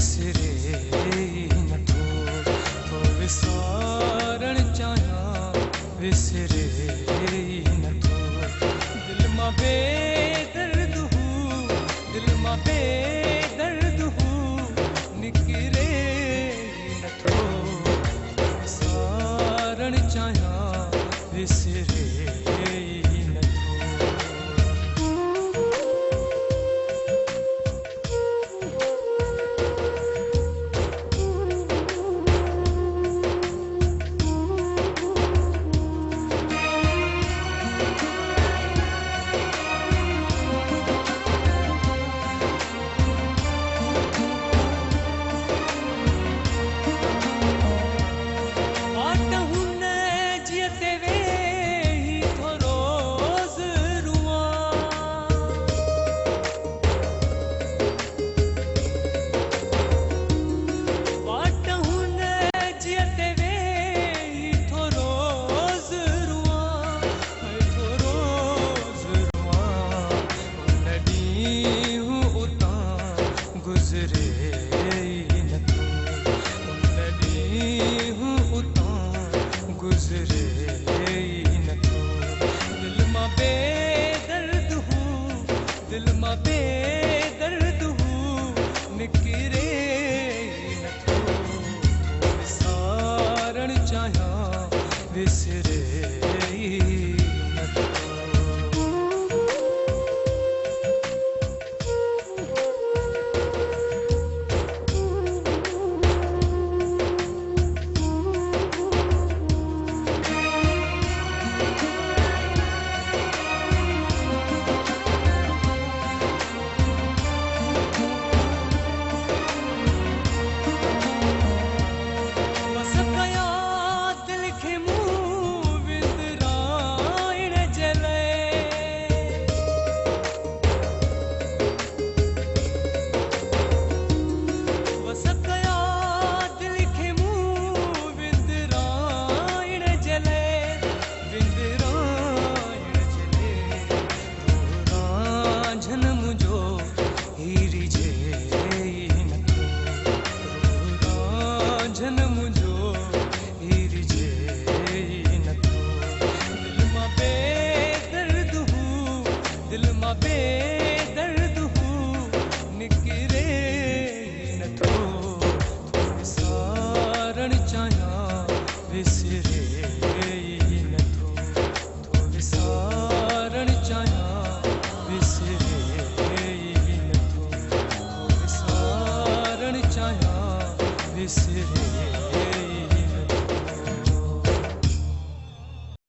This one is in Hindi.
विसरे न तो विसारण चाहिया विसरे न तो दिल मां बेदर्द हूँ दिल मां बेदर्द हूँ निकरे न तो विसारण चाहिया विसरे दिल मां बेदर्द हूँ निकरे न तो विसारण चाहिया विसरे न तो दिल मां बेदर्द हूँ निकरे न तो विसारण चाहिया विसरे न तो विसारण चाहिया विसरे न तो विसारण चाहिया विसरे